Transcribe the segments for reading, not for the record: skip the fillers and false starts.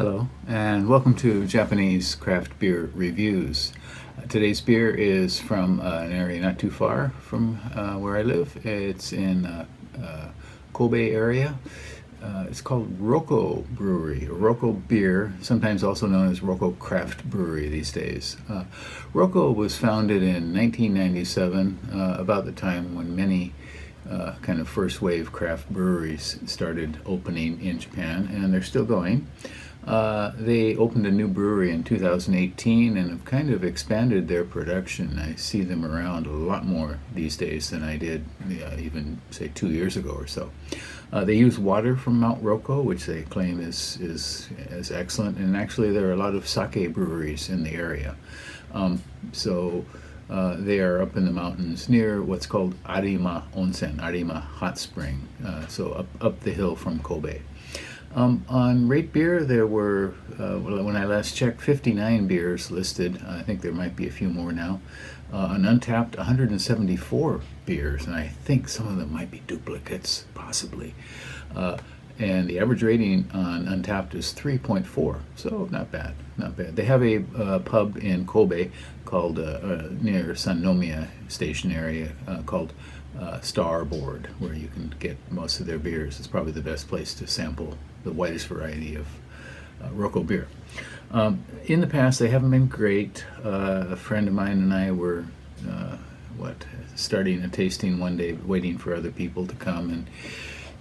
Hello, and welcome to Japanese Craft Beer Reviews. Today's beer is from an area not too far from where I live. It's in Kobe area. It's called Rokko Brewery, or Rokko Beer, sometimes also known as Rokko Craft Brewery these days. Rokko was founded in 1997, about the time when many kind of first wave craft breweries started opening in Japan, and they're still going. They opened a new brewery in 2018 and have kind of expanded their production. I see them around a lot more these days than I did even, say, 2 years ago or so. They use water from Mount Rokko, which they claim is excellent, and actually there are a lot of sake breweries in the area. They are up in the mountains near what's called Arima Onsen, Arima Hot Spring, so up the hill from Kobe. On Rate Beer, there were, when I last checked, 59 beers listed. I think there might be a few more now. On Untapped, 174 beers, and I think some of them might be duplicates, possibly. And the average rating on Untapped is 3.4, so not bad, not bad. They have a pub in Kobe called, near Sannomiya Station area, called Starboard, where you can get most of their beers. It's probably the best place to sample the widest variety of Rokko beer. In the past, they haven't been great. A friend of mine and I were, starting a tasting one day, waiting for other people to come, and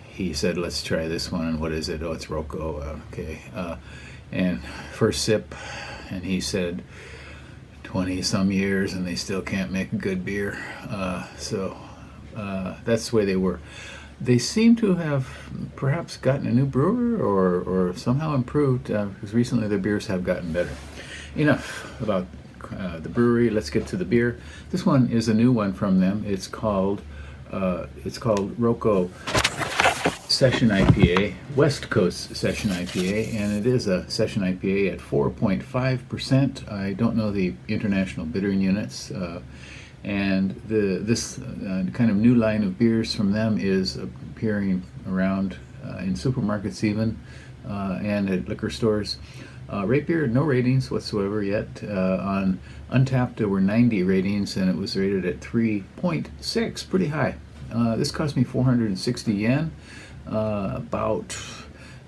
he said, let's try this one. And what is it? Oh, it's Rokko. Okay. And first sip, and he said, 20 some years and they still can't make a good beer. That's the way they were. They seem to have perhaps gotten a new brewer or somehow improved, because recently their beers have gotten better. Enough about the brewery. Let's get to the beer. This one is a new one from them. It's called Rokko Session IPA, West Coast Session IPA, and it is a Session IPA at 4.5%. I don't know the international bittering units. And this kind of new line of beers from them is appearing around in supermarkets even, and at liquor stores. Rate Beer, no ratings whatsoever yet. On Untapped, there were 90 ratings, and it was rated at 3.6, pretty high. This cost me 460 yen, about,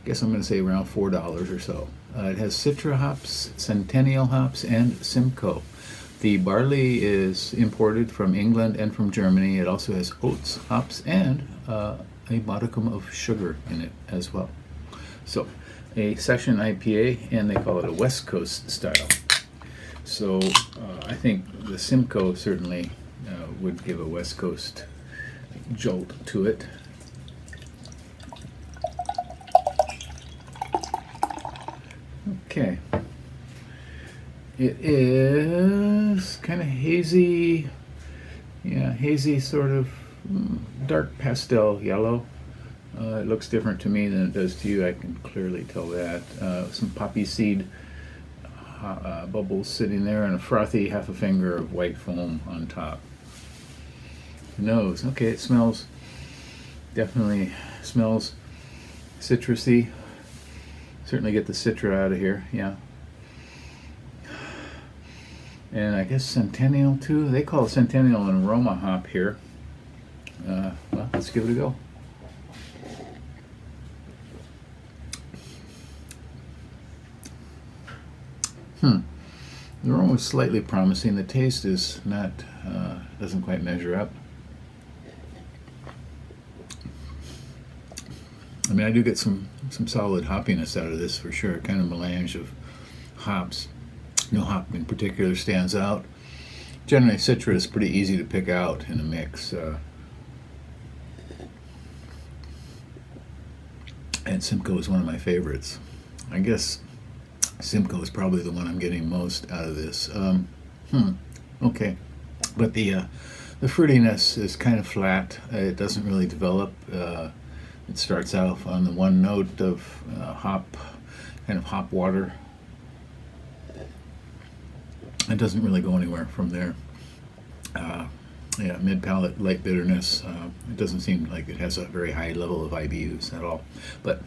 I guess I'm going to say around $4 or so. It has Citra hops, Centennial hops, and Simcoe. The barley is imported from England and from Germany. It also has oats, hops, and a modicum of sugar in it as well. So, a Session IPA, and they call it a West Coast style. So, I think the Simcoe certainly would give a West Coast jolt to it. Okay. It is kind of hazy, hazy sort of dark pastel yellow. It looks different to me than it does to you. I can clearly tell that. Some poppy seed bubbles sitting there, and a frothy half a finger of white foam on top. Nose. Okay, it smells, definitely smells citrusy. Certainly get the citra out of here, yeah. And I guess Centennial too. They call Centennial an aroma hop here. Well, let's give it a go. The aroma is slightly promising. The taste is not, doesn't quite measure up. I mean, I do get some solid hoppiness out of this for sure. Kind of melange of hops. No hop in particular stands out. Generally, Citra is pretty easy to pick out in a mix. And Simcoe is one of my favorites. I guess Simcoe is probably the one I'm getting most out of this. Okay. But the fruitiness is kind of flat. It doesn't really develop. It starts out on the one note of hop, kind of hop water. It doesn't really go anywhere from there. Mid-palate, light bitterness. It doesn't seem like it has a very high level of IBUs at all. But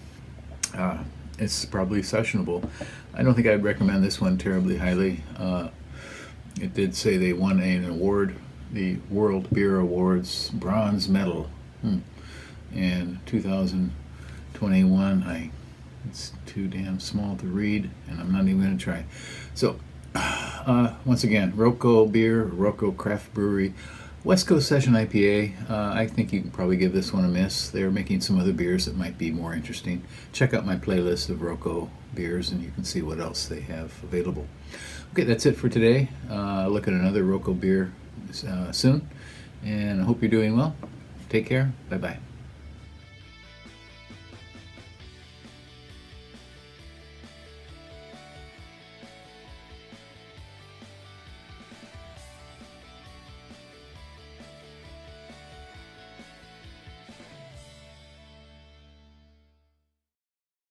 it's probably sessionable. I don't think I'd recommend this one terribly highly. It did say they won an award, the World Beer Awards bronze medal in 2021. It's too damn small to read, and I'm not even going to try. So, once again, Rokko Beer, Rokko Craft Brewery, West Coast Session IPA. I think you can probably give this one a miss. They're making some other beers that might be more interesting. Check out my playlist of Rokko beers, and you can see what else they have available. Okay, that's it for today. Look at another Rokko beer soon, and I hope you're doing well. Take care. Bye-bye.